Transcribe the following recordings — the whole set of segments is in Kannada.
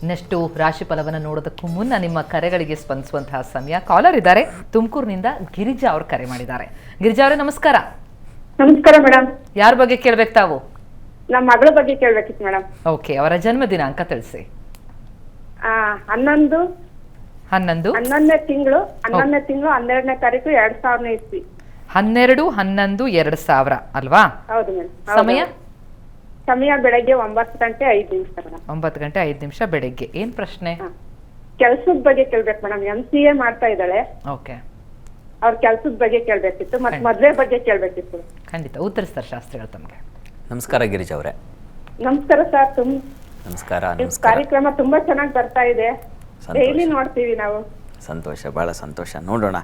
ಇನ್ನಷ್ಟು ರಾಶಿ ಫಲವನ್ನು ನೋಡೋದಕ್ಕೂ ಮುನ್ನ ನಿಮ್ಮ ಕರೆಗಳಿಗೆ ಸ್ಪಂದಿಸುವಂತಹ ಸಮಯ. ಕಾಲರ್ ಇದ್ದಾರೆ, ತುಮಕೂರಿನಿಂದ ಗಿರಿಜಾ ಅವರು ಕರೆ ಮಾಡಿದ್ದಾರೆ. ಗಿರಿಜಾ ಅವರೇ ನಮಸ್ಕಾರ. ನಮಸ್ಕಾರ ಮೇಡಮ್. ಯಾರ ಬಗ್ಗೆ ಕೇಳ್ಬೇಕು ತಾವು? ನಮ್ಮ ಮಗಳ ಬಗ್ಗೆ ಕೇಳ್ಬೇಕಿತ್ತು ಮೇಡಮ್. ಓಕೆ, ಅವರ ಜನ್ಮ ದಿನಾಂಕ ತಿಳಿಸಿ. 11ನೇ ತಿಂಗಳು 12ನೇ ತಾರೀಕು 2000 ಇಸ್ವಿ. 12/11/2000 ಅಲ್ವಾ? ಹೌದು ಮೇಡಮ್. ಸಮಯ ಬೆಳಗ್ಗೆ 9 ಗಂಟೆ 5 ನಿಮಿಷ ಮೇಡಮ್. 9 ಗಂಟೆ 5 ನಿಮಿಷ ಬೆಳಿಗ್ಗೆ. ಏನ್ ಪ್ರಶ್ನೆ? ಕೆಲ್ಸದ ಬಗ್ಗೆ ಕೇಳ್ಬೇಕು ಮೇಡಮ್. MCA ಮಾಡ್ತಾ ಇದ್ದಾಳೆ. ಓಕೆ, ಅವ್ರ ಕೆಲ್ಸದ ಬಗ್ಗೆ ಕೇಳ್ಬೇಕಿತ್ತು ಮತ್ತೆ ಮದ್ವೆ ಬಗ್ಗೆ ಕೇಳ್ಬೇಕಿತ್ತು. ಖಂಡಿತ ಉತ್ತರಿಸ್ತಾರೆ ಶಾಸ್ತ್ರಿಗಳು ತಮಗೆ. ನಮಸ್ಕಾರ ಗಿರಿಜಾ ಅವರೇ. ನಮಸ್ಕಾರ ಸರ್. ನಮಸ್ಕಾರ. ಕಾರ್ಯಕ್ರಮ ತುಂಬಾ ಚೆನ್ನಾಗಿ ಬರ್ತಾ ಇದೆ, ಡೈಲಿ ನೋಡ್ತೀವಿ ನಾವು. ಸಂತೋಷ, ಬಹಳ ಸಂತೋಷ. ನೋಡೋಣ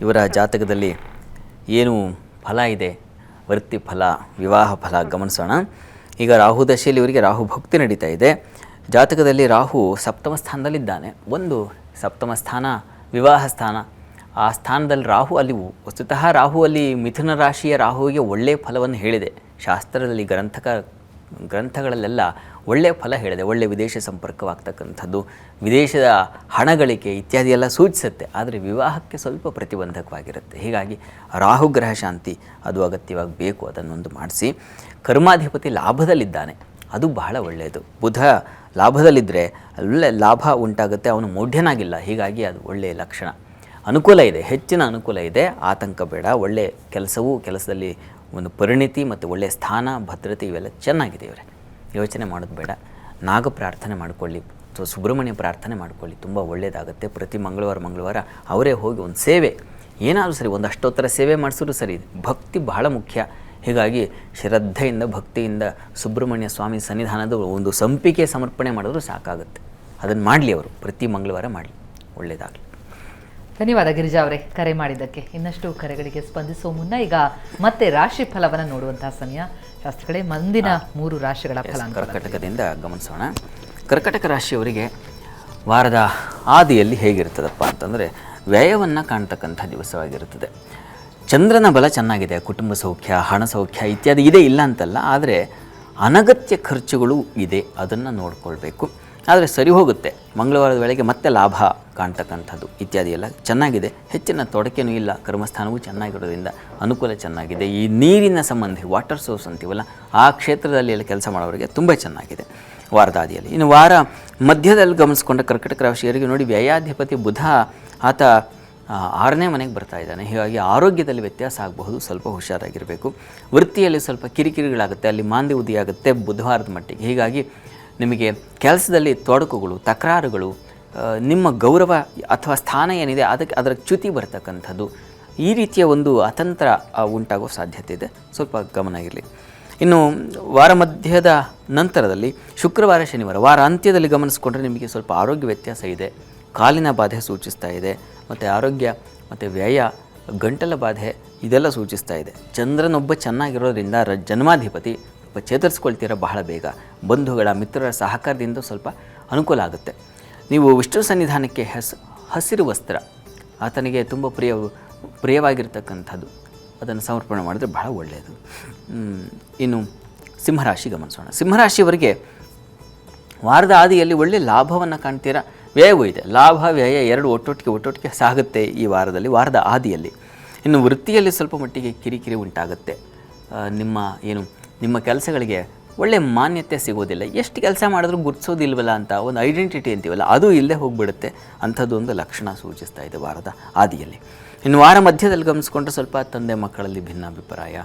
ಇವರ ಜಾತಕದಲ್ಲಿ ಏನು ಫಲ ಇದೆ, ವೃತ್ತಿ ಫಲ, ವಿವಾಹ ಫಲ ಗಮನಿಸೋಣ. ಈಗ ರಾಹು ದಶೆಯಲ್ಲಿ ಇವರಿಗೆ ರಾಹು ಭಕ್ತಿ ನಡೀತಾ ಇದೆ. ಜಾತಕದಲ್ಲಿ ರಾಹು ಸಪ್ತಮ ಸ್ಥಾನದಲ್ಲಿದ್ದಾನೆ. ಒಂದು ಸಪ್ತಮ ಸ್ಥಾನ ವಿವಾಹ ಸ್ಥಾನ. ಆ ಸ್ಥಾನದಲ್ಲಿ ರಾಹು ಅಲ್ಲಿ ವಸ್ತುತಃ ರಾಹು ಅಲ್ಲಿ ಮಿಥುನ ರಾಶಿಯ ರಾಹುವಿಗೆ ಒಳ್ಳೆಯ ಫಲವನ್ನು ಹೇಳಿದೆ. ಶಾಸ್ತ್ರದಲ್ಲಿ ಗ್ರಂಥಗಳಲ್ಲೆಲ್ಲ ಒಳ್ಳೆಯ ಫಲ ಹೇಳಿದೆ. ಒಳ್ಳೆಯ ವಿದೇಶ ಸಂಪರ್ಕವಾಗ್ತಕ್ಕಂಥದ್ದು, ವಿದೇಶದ ಹಣಗಳಿಕೆ ಇತ್ಯಾದಿ ಎಲ್ಲ ಸೂಚಿಸುತ್ತೆ. ಆದರೆ ವಿವಾಹಕ್ಕೆ ಸ್ವಲ್ಪ ಪ್ರತಿಬಂಧಕವಾಗಿರುತ್ತೆ. ಹೀಗಾಗಿ ರಾಹುಗ್ರಹ ಶಾಂತಿ ಅದು ಅಗತ್ಯವಾಗಿ ಬೇಕು, ಅದನ್ನೊಂದು ಮಾಡಿಸಿ. ಕರ್ಮಾಧಿಪತಿ ಲಾಭದಲ್ಲಿದ್ದಾನೆ, ಅದು ಬಹಳ ಒಳ್ಳೆಯದು. ಬುಧ ಲಾಭದಲ್ಲಿದ್ದರೆ ಒಳ್ಳೆ ಲಾಭ ಉಂಟಾಗುತ್ತೆ. ಅವನು ಮೌಢ್ಯನಾಗಿಲ್ಲ, ಹೀಗಾಗಿ ಅದು ಒಳ್ಳೆಯ ಲಕ್ಷಣ. ಅನುಕೂಲ ಇದೆ, ಹೆಚ್ಚಿನ ಅನುಕೂಲ ಇದೆ, ಆತಂಕ ಬೇಡ. ಒಳ್ಳೆಯ ಕೆಲಸದಲ್ಲಿ ಒಂದು ಪರಿಣಿತಿ ಮತ್ತು ಒಳ್ಳೆಯ ಸ್ಥಾನ, ಭದ್ರತೆ ಇವೆಲ್ಲ ಚೆನ್ನಾಗಿದೆ. ಇವರೇ ಯೋಚನೆ ಮಾಡೋದು ಬೇಡ. ನಾಗ ಪ್ರಾರ್ಥನೆ ಮಾಡಿಕೊಳ್ಳಿ, ಸುಬ್ರಹ್ಮಣ್ಯ ಪ್ರಾರ್ಥನೆ ಮಾಡಿಕೊಳ್ಳಿ, ತುಂಬ ಒಳ್ಳೆಯದಾಗುತ್ತೆ. ಪ್ರತಿ ಮಂಗಳವಾರ ಅವರೇ ಹೋಗಿ ಒಂದು ಸೇವೆ ಏನಾದರೂ ಸರಿ, ಒಂದು ಅಷ್ಟೋತ್ತರ ಸೇವೆ ಮಾಡಿಸಿದ್ರು ಸರಿ. ಭಕ್ತಿ ಬಹಳ ಮುಖ್ಯ. ಹೀಗಾಗಿ ಶ್ರದ್ಧೆಯಿಂದ ಭಕ್ತಿಯಿಂದ ಸುಬ್ರಹ್ಮಣ್ಯ ಸ್ವಾಮಿ ಸನ್ನಿಧಾನದ ಒಂದು ಸಂಪಿಗೆ ಸಮರ್ಪಣೆ ಮಾಡಿದ್ರು ಸಾಕಾಗುತ್ತೆ. ಅದನ್ನು ಮಾಡಲಿ, ಅವರು ಪ್ರತಿ ಮಂಗಳವಾರ ಮಾಡಲಿ, ಒಳ್ಳೆಯದಾಗಲಿ. ಧನ್ಯವಾದ ಗಿರಿಜಾ ಅವರೇ ಕರೆ ಮಾಡಿದ್ದಕ್ಕೆ. ಇನ್ನಷ್ಟು ಕರೆಗಳಿಗೆ ಸ್ಪಂದಿಸುವ ಮುನ್ನ ಈಗ ಮತ್ತೆ ರಾಶಿ ಫಲವನ್ನು ನೋಡುವಂತಹ ಸಮಯ. ಶಾಸ್ತ್ರಗಳೇ, ಮುಂದಿನ 3 ರಾಶಿಗಳ ಫಲ ಕರ್ಕಟಕದಿಂದ ಗಮನಿಸೋಣ. ಕರ್ಕಟಕ ರಾಶಿಯವರಿಗೆ ವಾರದ ಆದಿಯಲ್ಲಿ ಹೇಗಿರ್ತದಪ್ಪ ಅಂತಂದರೆ ವ್ಯಯವನ್ನು ಕಾಣ್ತಕ್ಕಂಥ ದಿವಸವಾಗಿರುತ್ತದೆ. ಚಂದ್ರನ ಬಲ ಚೆನ್ನಾಗಿದೆ, ಕುಟುಂಬ ಸೌಖ್ಯ, ಹಣ ಸೌಖ್ಯ ಇತ್ಯಾದಿ ಇದೆ, ಇಲ್ಲ ಅಂತಲ್ಲ. ಆದರೆ ಅನಗತ್ಯ ಖರ್ಚುಗಳು ಇದೆ, ಅದನ್ನು ನೋಡಿಕೊಳ್ಬೇಕು. ಆದರೆ ಸರಿ ಹೋಗುತ್ತೆ. ಮಂಗಳವಾರದ ವೇಳೆಗೆ ಮತ್ತೆ ಲಾಭ ಕಾಣ್ತಕ್ಕಂಥದ್ದು ಇತ್ಯಾದಿ ಎಲ್ಲ ಚೆನ್ನಾಗಿದೆ. ಹೆಚ್ಚಿನ ತೊಡಕೆನೂ ಇಲ್ಲ. ಕರ್ಮಸ್ಥಾನವೂ ಚೆನ್ನಾಗಿರೋದ್ರಿಂದ ಅನುಕೂಲ ಚೆನ್ನಾಗಿದೆ. ಈ ನೀರಿನ ಸಂಬಂಧಿ ವಾಟರ್ ಸೋರ್ಸ್ ಅಂತೀವಲ್ಲ, ಆ ಕ್ಷೇತ್ರದಲ್ಲಿ ಎಲ್ಲ ಕೆಲಸ ಮಾಡೋರಿಗೆ ತುಂಬ ಚೆನ್ನಾಗಿದೆ ವಾರದ ಆದಿಯಲ್ಲಿ. ಇನ್ನು ವಾರ ಮಧ್ಯದಲ್ಲಿ ಗಮನಿಸ್ಕೊಂಡ ಕರ್ಕಟಕ ರಾಶಿಯವರಿಗೆ ನೋಡಿ, ವ್ಯಯಾಧಿಪತಿ ಬುಧ ಆತ 6ನೇ ಮನೆಗೆ ಬರ್ತಾ ಇದ್ದಾನೆ. ಹೀಗಾಗಿ ಆರೋಗ್ಯದಲ್ಲಿ ವ್ಯತ್ಯಾಸ ಆಗಬಹುದು, ಸ್ವಲ್ಪ ಹುಷಾರಾಗಿರಬೇಕು. ವೃತ್ತಿಯಲ್ಲಿ ಸ್ವಲ್ಪ ಕಿರಿಕಿರಿಗಳಾಗುತ್ತೆ, ಅಲ್ಲಿ ಮಾಂದಿ ಉದಿಯಾಗುತ್ತೆ ಬುಧವಾರದ ಮಟ್ಟಿಗೆ. ಹೀಗಾಗಿ ನಿಮಗೆ ಕೆಲಸದಲ್ಲಿ ತೊಡಕುಗಳು, ತಕರಾರುಗಳು, ನಿಮ್ಮ ಗೌರವ ಅಥವಾ ಸ್ಥಾನ ಏನಿದೆ ಅದರ ಚ್ಯುತಿ ಬರ್ತಕ್ಕಂಥದ್ದು, ಈ ರೀತಿಯ ಒಂದು ಅತಂತ್ರ ಉಂಟಾಗೋ ಸಾಧ್ಯತೆ ಇದೆ. ಸ್ವಲ್ಪ ಗಮನ ಇರಲಿ. ಇನ್ನು ವಾರ ಮಧ್ಯದ ನಂತರದಲ್ಲಿ ಶುಕ್ರವಾರ ಶನಿವಾರ ವಾರ ಅಂತ್ಯದಲ್ಲಿ ಗಮನಿಸ್ಕೊಂಡ್ರೆ ನಿಮಗೆ ಸ್ವಲ್ಪ ಆರೋಗ್ಯ ವ್ಯತ್ಯಾಸ ಇದೆ. ಕಾಲಿನ ಬಾಧೆ ಸೂಚಿಸ್ತಾ ಇದೆ, ಮತ್ತು ಆರೋಗ್ಯ ಮತ್ತು ವ್ಯಯ, ಗಂಟಲ ಬಾಧೆ ಇದೆಲ್ಲ ಸೂಚಿಸ್ತಾ ಇದೆ. ಚಂದ್ರನೊಬ್ಬ ಚೆನ್ನಾಗಿರೋದ್ರಿಂದ ಜನ್ಮಾಧಿಪತಿ ಚೇತರಿಸ್ಕೊಳ್ತೀರ ಬಹಳ ಬೇಗ. ಬಂಧುಗಳ ಮಿತ್ರರ ಸಹಕಾರದಿಂದ ಸ್ವಲ್ಪ ಅನುಕೂಲ ಆಗುತ್ತೆ. ನೀವು ವಿಷ್ಣು ಸನ್ನಿಧಾನಕ್ಕೆ ಹಸಿರು ವಸ್ತ್ರ, ಆತನಿಗೆ ತುಂಬ ಪ್ರಿಯವಾಗಿರ್ತಕ್ಕಂಥದ್ದು, ಅದನ್ನು ಸಮರ್ಪಣೆ ಮಾಡಿದ್ರೆ ಬಹಳ ಒಳ್ಳೆಯದು. ಇನ್ನು ಸಿಂಹರಾಶಿ ಗಮನಿಸೋಣ. ಸಿಂಹರಾಶಿಯವರಿಗೆ ವಾರದ ಆದಿಯಲ್ಲಿ ಒಳ್ಳೆಯ ಲಾಭವನ್ನು ಕಾಣ್ತೀರಾ, ವ್ಯಯವೂ ಇದೆ. ಲಾಭ ವ್ಯಯ ಎರಡು ಒಟ್ಟೊಟ್ಟಿಗೆ ಸಾಗುತ್ತೆ ಈ ವಾರದಲ್ಲಿ, ವಾರದ ಆದಿಯಲ್ಲಿ. ಇನ್ನು ವೃತ್ತಿಯಲ್ಲಿ ಸ್ವಲ್ಪ ಮಟ್ಟಿಗೆ ಕಿರಿಕಿರಿ ಉಂಟಾಗುತ್ತೆ. ನಿಮ್ಮ ಕೆಲಸಗಳಿಗೆ ಒಳ್ಳೆಯ ಮಾನ್ಯತೆ ಸಿಗೋದಿಲ್ಲ. ಎಷ್ಟು ಕೆಲಸ ಮಾಡಿದ್ರೂ ಗುರ್ತಿಸೋದಿಲ್ವಲ್ಲ ಅಂತ ಒಂದು ಐಡೆಂಟಿಟಿ ಅಂತೀವಲ್ಲ, ಅದು ಇಲ್ಲದೆ ಹೋಗಿಬಿಡುತ್ತೆ. ಅಂಥದ್ದು ಒಂದು ಲಕ್ಷಣ ಸೂಚಿಸ್ತಾ ಇದೆ ವಾರದ ಆದಿಯಲ್ಲಿ. ಇನ್ನು ವಾರ ಮಧ್ಯದಲ್ಲಿ ಗಮನಿಸ್ಕೊಂಡ್ರೆ ಸ್ವಲ್ಪ ತಂದೆ ಮಕ್ಕಳಲ್ಲಿ ಭಿನ್ನಾಭಿಪ್ರಾಯ,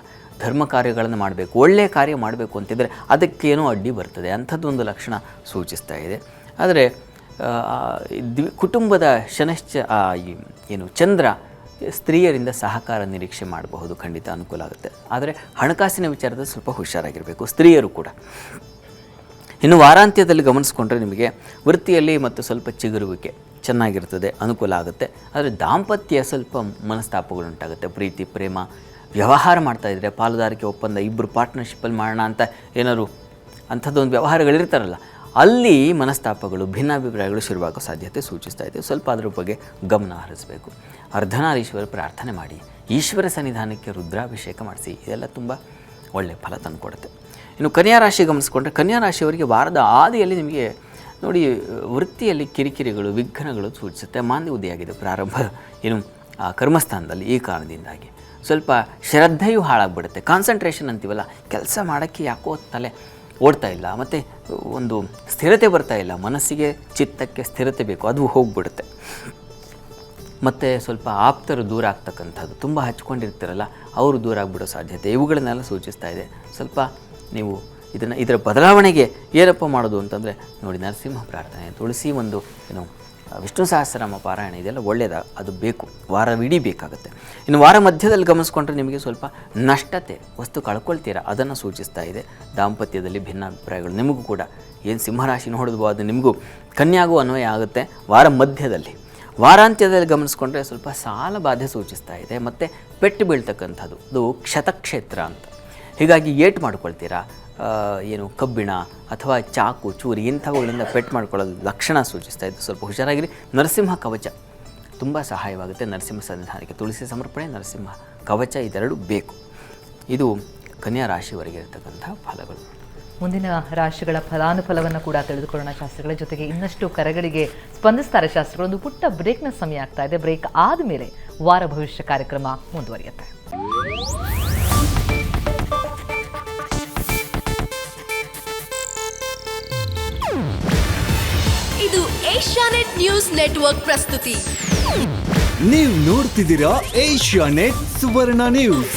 ಧರ್ಮ ಕಾರ್ಯಗಳನ್ನು ಮಾಡಬೇಕು, ಒಳ್ಳೆಯ ಕಾರ್ಯ ಮಾಡಬೇಕು ಅಂತಿದ್ದರೆ ಅದಕ್ಕೇನೋ ಅಡ್ಡಿ ಬರ್ತದೆ, ಅಂಥದ್ದು ಒಂದು ಲಕ್ಷಣ ಸೂಚಿಸ್ತಾ ಇದೆ. ಆದರೆ ಕುಟುಂಬದ ಚಂದ್ರ ಸ್ತ್ರೀಯರಿಂದ ಸಹಕಾರ ನಿರೀಕ್ಷೆ ಮಾಡಬಹುದು, ಖಂಡಿತ ಅನುಕೂಲ ಆಗುತ್ತೆ. ಆದರೆ ಹಣಕಾಸಿನ ವಿಚಾರದಲ್ಲಿ ಸ್ವಲ್ಪ ಹುಷಾರಾಗಿರಬೇಕು ಸ್ತ್ರೀಯರು ಕೂಡ. ಇನ್ನು ವಾರಾಂತ್ಯದಲ್ಲಿ ಗಮನಿಸ್ಕೊಂಡ್ರೆ ನಿಮಗೆ ವೃತ್ತಿಯಲ್ಲಿ ಮತ್ತು ಸ್ವಲ್ಪ ಚಿಗುರುವಿಕೆ ಚೆನ್ನಾಗಿರ್ತದೆ, ಅನುಕೂಲ ಆಗುತ್ತೆ. ಆದರೆ ದಾಂಪತ್ಯ ಸ್ವಲ್ಪ ಮನಸ್ತಾಪಗಳುಂಟಾಗುತ್ತೆ. ಪ್ರೀತಿ ಪ್ರೇಮ ವ್ಯವಹಾರ ಮಾಡ್ತಾಯಿದ್ರೆ, ಪಾಲುದಾರಿಕೆ ಒಪ್ಪಂದ, ಇಬ್ಬರು ಪಾರ್ಟ್ನರ್ಶಿಪ್ಪಲ್ಲಿ ಮಾಡೋಣ ಅಂತ ಏನಾದ್ರು ಅಂಥದ್ದೊಂದು ವ್ಯವಹಾರಗಳಿರ್ತಾರಲ್ಲ, ಅಲ್ಲಿ ಮನಸ್ತಾಪಗಳು, ಭಿನ್ನಾಭಿಪ್ರಾಯಗಳು ಶುರುವಾಗೋ ಸಾಧ್ಯತೆ ಸೂಚಿಸ್ತಾ ಇದೆ. ಸ್ವಲ್ಪ ಅದರ ಬಗ್ಗೆ ಗಮನ ಹರಿಸಬೇಕು. ಅರ್ಧನಾರೀಶ್ವರ ಪ್ರಾರ್ಥನೆ ಮಾಡಿ, ಈಶ್ವರ ಸನ್ನಿಧಾನಕ್ಕೆ ರುದ್ರಾಭಿಷೇಕ ಮಾಡಿಸಿ, ಇದೆಲ್ಲ ತುಂಬ ಒಳ್ಳೆಯ ಫಲ ತಂದುಕೊಡುತ್ತೆ. ಇನ್ನು ಕನ್ಯಾ ರಾಶಿ ಗಮನಿಸ್ಕೊಂಡ್ರೆ, ಕನ್ಯಾ ರಾಶಿಯವರಿಗೆ ವಾರದ ಆದಿಯಲ್ಲಿ ನಿಮಗೆ ನೋಡಿ, ವೃತ್ತಿಯಲ್ಲಿ ಕಿರಿಕಿರಿಗಳು, ವಿಘ್ನಗಳು ಸೂಚಿಸುತ್ತೆ. ಮಾಂದ್ಯವುದಿಯಾಗಿದೆ ಪ್ರಾರಂಭ ಏನು ಕರ್ಮಸ್ಥಾನದಲ್ಲಿ. ಈ ಕಾರಣದಿಂದಾಗಿ ಸ್ವಲ್ಪ ಶ್ರದ್ಧೆಯೂ ಹಾಳಾಗ್ಬಿಡುತ್ತೆ. ಕಾನ್ಸಂಟ್ರೇಷನ್ ಅಂತೀವಲ್ಲ, ಕೆಲಸ ಮಾಡೋಕ್ಕೆ ಯಾಕೋ ತಲೆ ಓಡ್ತಾ ಇಲ್ಲ, ಮತ್ತು ಒಂದು ಸ್ಥಿರತೆ ಬರ್ತಾ ಇಲ್ಲ. ಮನಸ್ಸಿಗೆ, ಚಿತ್ತಕ್ಕೆ ಸ್ಥಿರತೆ ಬೇಕು, ಅದು ಹೋಗ್ಬಿಡುತ್ತೆ. ಮತ್ತು ಸ್ವಲ್ಪ ಆಪ್ತರು ದೂರ ಆಗ್ತಕ್ಕಂಥದ್ದು, ತುಂಬ ಹಚ್ಕೊಂಡಿರ್ತಾರಲ್ಲ ಅವರು ದೂರ ಆಗಿಬಿಡೋ ಸಾಧ್ಯತೆ, ಇವುಗಳನ್ನೆಲ್ಲ ಸೂಚಿಸ್ತಾ ಇದೆ. ಸ್ವಲ್ಪ ನೀವು ಇದರ ಬದಲಾವಣೆಗೆ ಏನಪ್ಪ ಮಾಡೋದು ಅಂತಂದರೆ ನೋಡಿ, ನರಸಿಂಹ ಪ್ರಾರ್ಥನೆ, ತುಳಸಿ ಒಂದು ಏನು ವಿಷ್ಣು ಸಹಸ್ರನಾಮ ಪಾರಾಯಣ, ಇದೆಲ್ಲ ಒಳ್ಳೆಯದ, ಅದು ಬೇಕು, ವಾರವಿಡೀ ಬೇಕಾಗುತ್ತೆ. ಇನ್ನು ವಾರ ಮಧ್ಯದಲ್ಲಿ ಗಮನಿಸ್ಕೊಂಡ್ರೆ ನಿಮಗೆ ಸ್ವಲ್ಪ ನಷ್ಟತೆ, ವಸ್ತು ಕಳ್ಕೊಳ್ತೀರಾ, ಅದನ್ನು ಸೂಚಿಸ್ತಾ ಇದೆ. ದಾಂಪತ್ಯದಲ್ಲಿ ಭಿನ್ನಾಭಿಪ್ರಾಯಗಳು ನಿಮಗೂ ಕೂಡ, ಏನು ಸಿಂಹರಾಶಿ ನೋಡಿದ್ವೋ ಅದು ನಿಮಗೂ ಕನ್ಯಾಗೂ ಅನ್ವಯ ಆಗುತ್ತೆ. ವಾರ ಮಧ್ಯದಲ್ಲಿ, ವಾರಾಂತ್ಯದಲ್ಲಿ ಗಮನಿಸ್ಕೊಂಡ್ರೆ ಸ್ವಲ್ಪ ಸಾಲ ಬಾಧೆ ಸೂಚಿಸ್ತಾ ಇದೆ. ಮತ್ತು ಪೆಟ್ಟು ಬೀಳ್ತಕ್ಕಂಥದ್ದು, ಅದು ಕ್ಷತಕ್ಷೇತ್ರ ಅಂತ. ಹೀಗಾಗಿ ಏಟು ಮಾಡ್ಕೊಳ್ತೀರಾ, ಏನು ಕಬ್ಬಿಣ ಅಥವಾ ಚಾಕು, ಚೂರಿ ಇಂಥವುಗಳಿಂದ ಪೆಟ್ಟು ಮಾಡ್ಕೊಳ್ಳೋದು ಲಕ್ಷಣ ಸೂಚಿಸ್ತಾ ಇದ್ದು, ಸ್ವಲ್ಪ ಹುಷಾರಾಗಿರಿ. ನರಸಿಂಹ ಕವಚ ತುಂಬ ಸಹಾಯವಾಗುತ್ತೆ. ನರಸಿಂಹ ಸನ್ನಿಧಾನಕ್ಕೆ ತುಳಸಿ ಸಮರ್ಪಣೆ, ನರಸಿಂಹ ಕವಚ ಇದೆರಡು ಬೇಕು. ಇದು ಕನ್ಯಾ ರಾಶಿಯವರೆಗೆ ಇರತಕ್ಕಂಥ ಫಲಗಳು. ಮುಂದಿನ ರಾಶಿಗಳ ಫಲಾನುಫಲವನ್ನು ಕೂಡ ತಿಳಿದುಕೊಳ್ಳೋಣ ಶಾಸ್ತ್ರಿಗಳ ಜೊತೆಗೆ. ಇನ್ನಷ್ಟು ಕರೆಗಳಿಗೆ ಸ್ಪಂದಿಸ್ತಾರೆ ಶಾಸ್ತ್ರಿಗಳು. ಒಂದು ಪುಟ್ಟ ಬ್ರೇಕ್ನ ಸಮಯ ಆಗ್ತಾ ಇದೆ. ಬ್ರೇಕ್ ಆದಮೇಲೆ ವಾರ ಭವಿಷ್ಯ ಕಾರ್ಯಕ್ರಮ ಮುಂದುವರಿಯುತ್ತೆ. ಇದು ಏಷ್ಯಾನೆಟ್ ನ್ಯೂಸ್ ನೆಟ್ವರ್ಕ್ ಪ್ರಸ್ತುತಿ. ನೀವು ನೋಡ್ತಿದ್ದೀರಾ ಏಷ್ಯಾನೆಟ್ ಸುವರ್ಣ ನ್ಯೂಸ್.